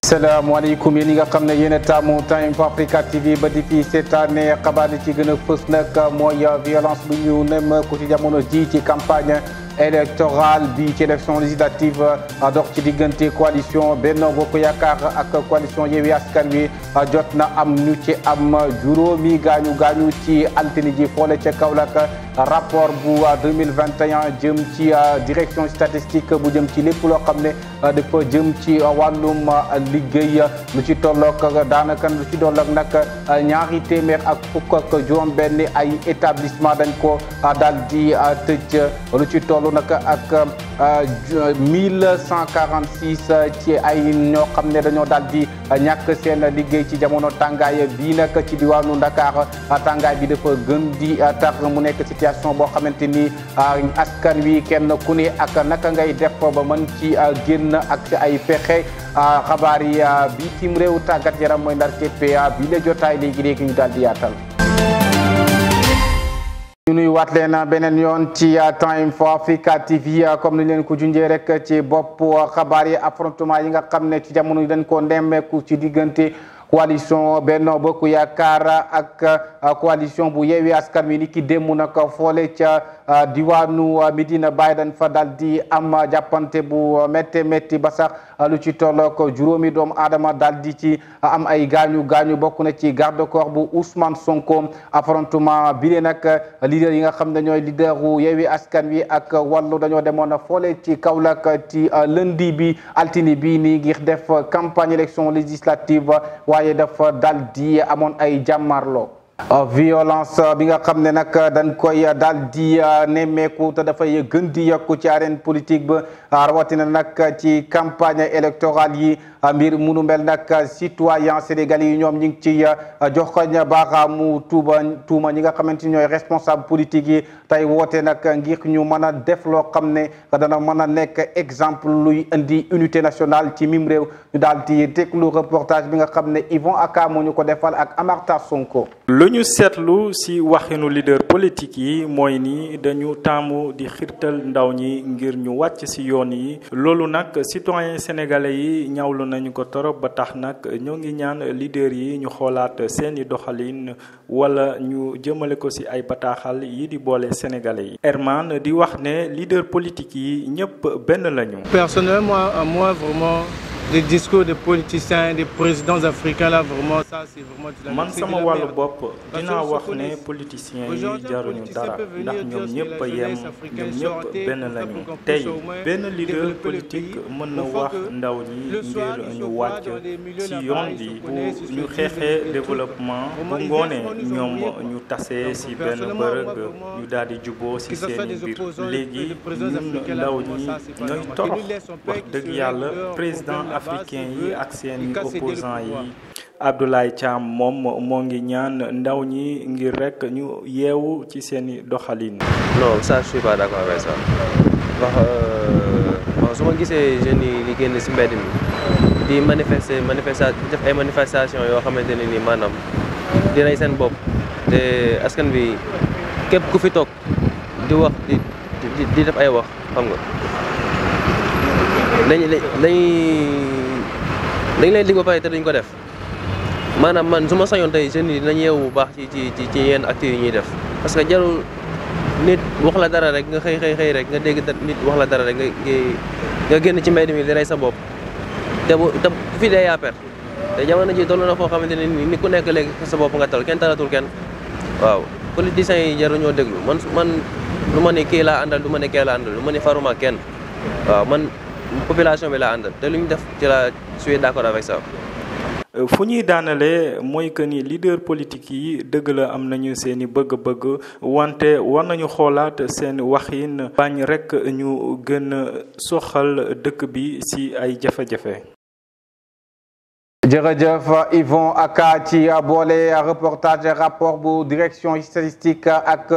salaamaaleykum yéen ñi nga xam ne yéen a taamu Time Africa TV ba depuis cette année xabaar yi ci gën a fës nag mooy violence bu ñu nemmeeku ci jamono ji ci campagne électorale bi ci élection législative dox ci diggante coalition Benno Bokk Yaakaar ak coalition Yewwi Askan Wi jot na am ñu ci am juróomi gaañu ci altine ji foole ca Kaolack rapport bu 2021 jëm ci direction statistique bu jëm ci lépp loo xam ne dafa jëm ci wàllum liggéey lu ci tollook daanaka lu ci dollook nag ñaari téeméer ak fukk ak juróom benn ay établissement dañ ko daal di tëj lu ci toll nag ak 1146 ci ay ñoo xam ne dañoo daal di ñàkk seen liggéey ci jamono tàngaay bii nag ci diwaanu Dakar tàngaay bi dafa gën di tax mu nekk situation boo xamante ni askan wi kenn ku ne ak naka ngay def ba mën ci génn ak ay pexe xabaar yi bitim réew tàggat yaram mooy ndar képpe bi la jotaay léegi ñu daal di yaatal. ñu nuy waat leen beneen yoon ci Time for Africa TV comme ni leen ko junjee rek ci bopp xabaar yi affrontement yi nga xam ne ci jamono yi dañ ko nemmeeku ci diggante coalition Benno Bokk Yaakaar ak coalition bu Yewwi Askan Wi ni ki démb nag foole ca diwaanu Medina Baye dañ fa dal di am jàppante bu métti ba sax lu ci tollook juróomi doomu aadama dal di ci am ay gaañu bokk na ci garde corps bu Ousmane Sonko affrontement bi le nag leader yi nga xam ne ñooy leader wu Yewwi Askan Wi ak Wallu dañoo demoon foole ci Kaolack ci lundi bi altine bi nii ngir def campagne élection législative waaye dafa dal di amoon ay jàmmarloo violence bi nga xam ne nag dañ koy daal di nemmeeku te dafay gën di yokku ci arène politique ba rawatina nag ci campagne électorale yi mbir munu mel nag citoyen sénégalais yi ñoom ñi ngi ci joxoñ baaraamu tuuma ñi nga xamante ni ñooy responsable politique yi tey woote nag ngir ñu mën a def loo xam ne dana mën a nekk exemple luy indi unité nationale ci mim réew ñu daal di déglu reportage bi nga xam ne Yvon Aka moo ñu ko defal ak Amarta Sonko. lu ñu seetlu ci waxinu leader politique yi mooy ni dañu taamu di xirtal ndaw ñi ngir ñu wàcc ci yoon yi loolu nag citoyen sénégalais yi ñaawlu nañu ko torop ba tax nag ñoo ngi ñaan leader yi ñu xoolaat seeni doxalin wala ñu jëmale ko ci ay bataaxal yi di boole sénégalais yi. Herman di wax ne leader politique yi ñëpp benn lañu. Personnellement, moi vraiment des discours des politiciens, des présidents africains là vraiment ça c'est vraiment de la man sama wàllu bopp dinaa wax ne politiciens yi jaruñu dara ndax ñoom ñëpp a yem ñoom ñëpp benn lañu tey benn leader politique mën na wax ndaw ñi ngir ñu wàcc ci yoon bi bu ñu xeexee développement bu ngoonee ñoom ñu tasee ci benn bërëg ñu daal di juboo ci seeni mbir léegi ñun ndaw ñi ñooy torox wax dëgg yàlla président africain yi ak seen opposants yi Abdoulaye Thiam moom moo ngi ñaan ndaw ñi ngir rek ñu yeewu ci seeni doxalin. Non, ça je suis pas d'accord avec ça wax su ma gisee jeunes yi di génn ci mbedd mi di def ay manifestation yoo xamante ne ni maanaam di rey seen bopp te askan bi képp ku fi toog di wax di def ay wax xam nga dañ lay dig ba pare te duñ ko def maanaam man su ma sañoon tey jeunes yi dinañ yeewu bu baax ci yenn actes yi ñuy def parce que jarul nit wax la dara rek nga xëy rek nga dégg nit wax la dara rek nga génn ci mbedd mi di rey sa bopp te bu fi dee yaa perte te jamono ji toll na foo xamante ne ni ku nekk léegi sa bopp nga tal kenn talatul kenn waaw politiciens yi jaruñoo déglu man du ma ne kii laa àndal du ma ne kii laa àndal du ma ne faruma kenn waaw man population bi laa àndal te lu ñu def ci la suis d'accord avec ça. fu ñuy daanale mooy que ni leader politique yi dëgg la am nañu seeni bëgg-bëgg wante war nañu xoolaat seen waxin bañ rekk ñu gën a soxal dëkk bi ci ay jafe-jafe. jërëjëf Yvon Aka ci boole reportage rapport bu direction statistique ak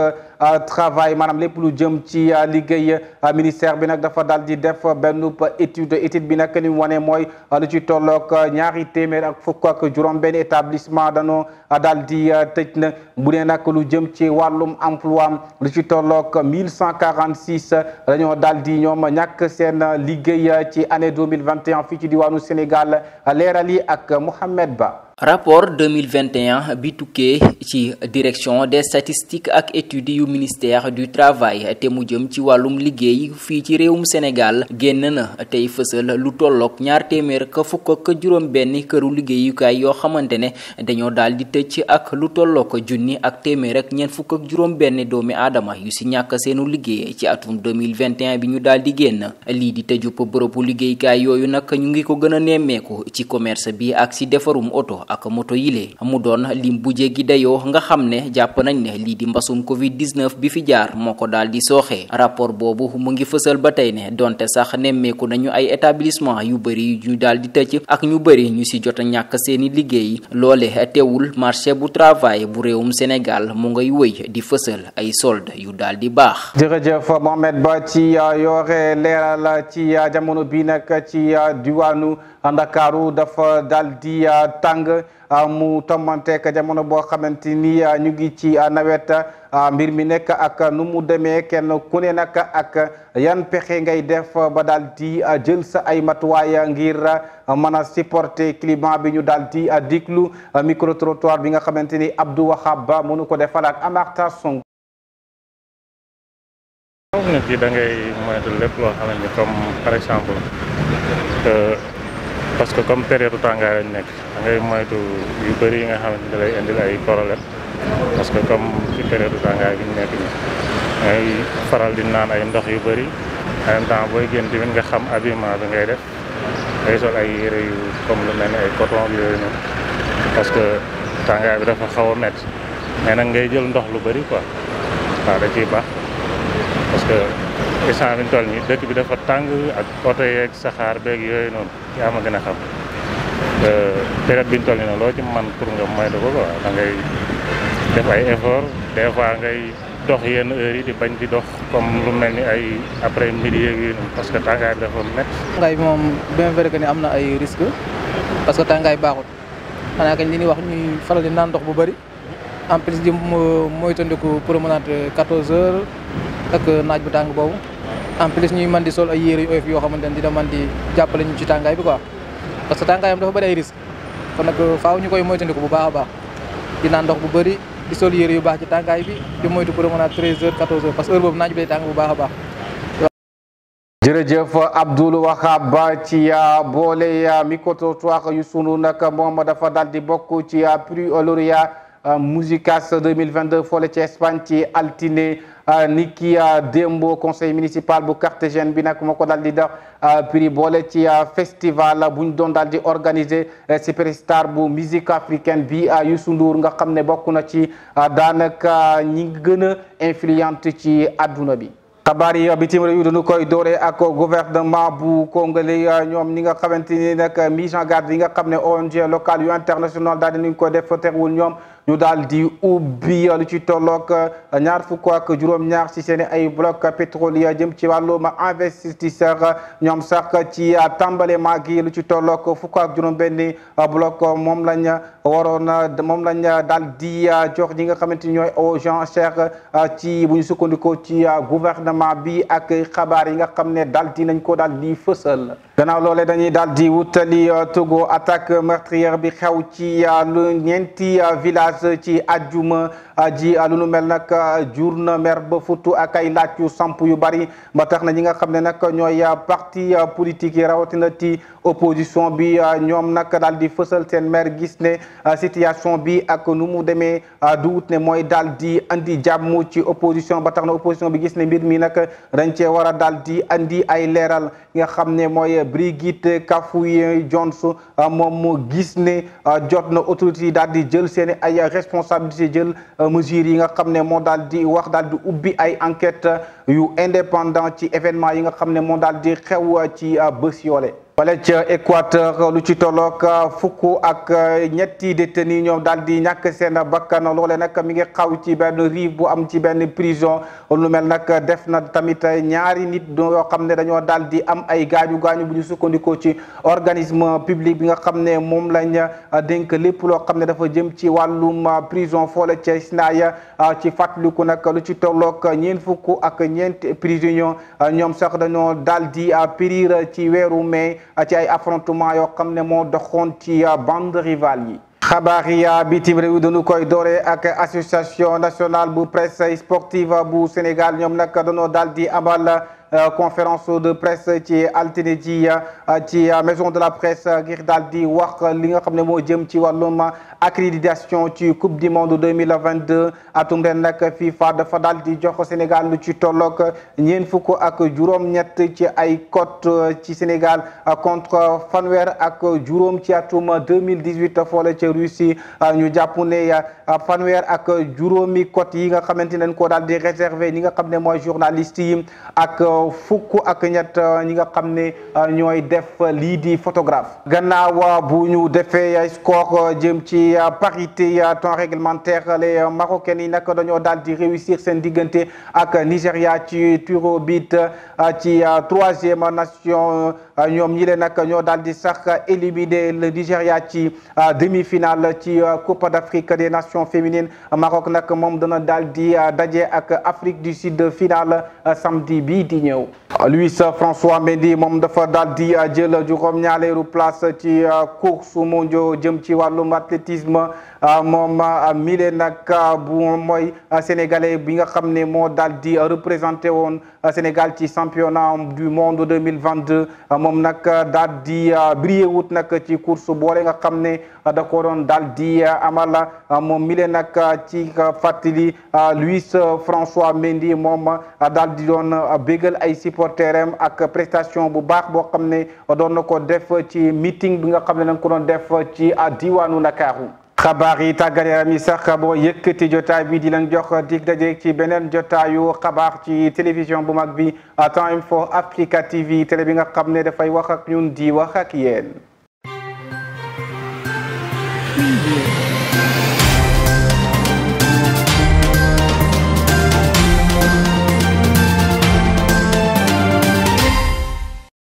travail maanaam lépp lu jëm ci liggéey ministère bi nag dafa daal di def benn étude bi nag li mu wane mooy lu ci tollook ñaari téeméer ak fukk ak juróom-benn établissement dañoo daal di tëj na bu dee nag lu jëm ci wàllum emploi lu ci tollook 1146 dañoo daal di ñoom ñàkk seen liggéey ci année 2021 fii ci diwaanu Sénégal leeral yi ak Mohamed Ba. rapport 2021 bi tukkee ci direction des statistiques ak études yu ministère du travail te mu jëm ci wàllum liggéey fii ci réewum Sénégal génn na tey fësal lu tollook ñaar téeméer ka fukk ak juróom benn këru liggéeyukaay yoo xamante ne dañoo daal di tëj ak lu tollook junni ak téeméer ak ñeent fukk ak juróom benn doomi aadama yu si ñàkk seenu liggéey ci atum 2021 bi ñu daal di génn lii di tëjub bërëbu liggéeyukaay yooyu nag ñu ngi ko gën a nemmeeku ci commerce bi ak si defarum oto ak moto yile mu doon lim bu jéggi dayoo nga xam ne jàpp nañ ne lii di mbasum covid 19 bi fi jaar moo ko daal di sooxee rapport boobu mu ngi fësal ba tey ne donte sax nemmeeku nañu ay établissement yu bëri yu daal di tëj ak ñu bëri ñu si jot a ñàkk seeni liggéey loole teewul marché bu travail bu réewum Sénégal mu ngay wëy di fësal ay solde yu daal di baax. jërëjëf Mohamed Ba ci yore leeral ci jamono bi nag ci diwaanu Ndakaaru dafa daal di tàng mu tommanteek jamono boo xamante ni ñu ngi ci nawet mbir mi nekk ak nu mu demee kenn ku ne nag ak yan pexe ngay def ba daal di jël sa ay matuwaay ngir mën a supporter climat bi ñu daal di déglu micro trottoir bi nga xamante ni Abdou Wahab Ba mënu ko defal ak Amarta Song. nit yi da ngay moytu lépp loo xamante ni comme par exemple parce que comme période tàngaay lañ nekk da ngay moytu yu bëri yi nga xamante ni da lay indil ay problème parce que comme ci période tàngaay bi ñu nekk nii ngay faral di naan ay ndox yu bëri en même temps booy génn tamit nga xam habillement bi ngay def ngay sol ay yére yu comme lu mel ni ay coton yooyu noonu parce que tàngaay bi dafa xaw a métti mais nag ngay jël ndox lu bëri quoi waaw da ciy baax parce que instant bi ñu toll nii dëkk bi dafa tàng ak oto yeeg saxaar beeg yooyu noonu yaa ma gën a xam période bi ñu toll nii noonu loo ci man pour nga moytu ko quoi da ngay def ay effort des fois ngay dox yenn heures yi di bañ di dox comme lu mel ni ay après midi yeeg yooyu noonu parce que tàngaay bi dafa métti. tàngaay bi moom bien vrai que ni am na ay risques parce que tàngaay baaxul xanaa kañ li ñuy wax ñuy faral di naan ndox bu bëri en plus di moytandiku promenade 14 heures. ak naaj bu tàng boobu en plus ñuy mën di sol ay yére yu oyof yoo xamante ne dina mën di jàppale ñu ci tàngaay bi quoi parce que tàngaayam dafa bëri ay risques kon nag faaw ñu koy moytandiku bu baax a baax di naan ndox bu bëri di sol yére yu baax ci tàngaay bi di moytu promenade 13 heures 14 heures parce que heure boobu naaj bi day tàng bu baax a baax. jërëjëf Abdoul Wahab Ba ci boole micro-trottoir yu sunu nag moom dafa daal di bokk ci prix lauréat Musicas 2022 foole ci Espagne ci altine niki démb conseil municipal bu Carthagène bi nag moo ko daal di def prix boole ci festival bu ñu doon daal di organiser superstar bu musique africaine bi Youssou Ndour nga xam ne bokk na ci daanaka ñi gën a influente ci adduna bi. xabaar yi bitim réew dañu koy doore ak gouvernement bu congolais ñoom ñi nga xamante ni nag mise en garde yi nga xam ne ONG locale yu international daal dinañ ko def terewul ñoom ñu daal di ubbi lu ci tolloog ñaar fukk ak juróom-ñaar ci seen ay bloc pétrolier jëm ci wàllum investisseur ñoom sax ci tàmbalema gi lu ci tolloog fukk ak juróom-benni bloc moom lañ daal di jox ñi nga xamante ni ñooy agents chers ci bu ñu sukkandikoo ci gouvernement bi ak xabaar yi nga xam ne daal di nañ ko daal di fësal. gannaaw loolee dañuy daal di wutali Togo attaque meurtrière bi xew ci lu ñeenti village ci ajjuma ji lu nu mel nag jur na mer ba futu ak ay laaj yu samp yu bari ba tax na ñi nga xam ne nag ñooy parti politique yi rawatina ci opposition bi ñoom nag daal di fësal seen mer gis ne situation bi ak nu mu demee du wut ne mooy daal di andi jàmm ci opposition ba tax na opposition bi gis ne mbir mi nag dañ cee war a daal di andi ay leeral nga xam ne mooy Brigitte Kafouye Jones moom mu gis ne jot na autorité yi daal di jël seen ay responsabilité jël mesures yi nga xam ne moo daal di wax daal di ubbi ay enquête yu indépendant ci événement yi nga xam ne moo daal di xew ci bés yoole wala ca Équateur lu ci tolloog fukk ak ñetti détenus ñoom daal di ñàkk seen bakkan loole nag mi ngi xaw ci benn rive bu am ci benn prison lu mel nag def na tamit ñaari nit yoo xam ne dañoo daal di am ay gaañu bu ñu sukkandikoo ci organisme public bi nga xam ne moom lañ dénk lépp loo xam ne dafa jëm ci wàllum prison foole ca Sinaaya ci fàttaliku nag lu ci tolloog ñeent fukk ak ñeent prisonniers ñoom sax dañoo daal di périr ci weeru mai ci ay affrontement yoo xam ne moo doxoon ci bande rivale yi. xabaar yi bitim réew dañu koy doore ak association nationale bu presse sportive bu Sénégal ñoom nag dañoo daal di amal conférence de presse ci altine ji ci maison de la presse ngir daal di wax li nga xam ne moo jëm ci wàllum accréditation ci coupe du monde 2022 atum ren nag FIFA dafa daal di jox Sénégal lu ci tolloog ñeent fukk ak juróom-ñett ci ay cote ci Sénégal contre fanweer ak juróom ci atum 2018 foole ca Russie ñu jàpp ne fanweer ak juróomi cote yi nga xamante ne ko daal di réservé ñi nga xam ne mooy journaliste yi ak fukk ak ñett ñi nga xam ne ñooy def lii di photographe gannaaw bu ñu defee score jëm ci parité temps réglementaire les Marocains yi nag dañoo daal di réussir seen diggante ak Nigéria ci tir au but ci troisième nation ñoom ñi leen nag ñoo daal di sax éliminer le Nigéria ci demi-finale ci Coupe d'Afrique des Nations féminines Maroc nag moom dana daal di daje ak Afrique du Sud finale samedi bii di ñëw. Luis François Mendy moom dafa daal di jël juróom-ñaareelu place ci course mondiaux jëm ci wàllum athlétisme moom mile nag bu mooy sénégalais bi nga xam ne moo daal di représenté woon Sénégal ci championnat du monde 2022 moom nag daal di brillé wut nag ci course boole nga xam ne da ko doon daal di amal moom mile nag ci fàttali Luis François Mendy moom daal di doon bégal ay supporteram ak prestation bu baax boo xam ne doon na ko def ci meeting bi nga xam ne nag ko doon def ci diwaanu Ndakaaru xabaar yi tàggat yaram yi sax boo yëkkati jotaay bi di leen jox dig daje ci beneen jotaayu xabaar ci télévision bu mag bi Time for Africa TV télé bi nga xam ne dafay wax ak ñun di wax ak yéen.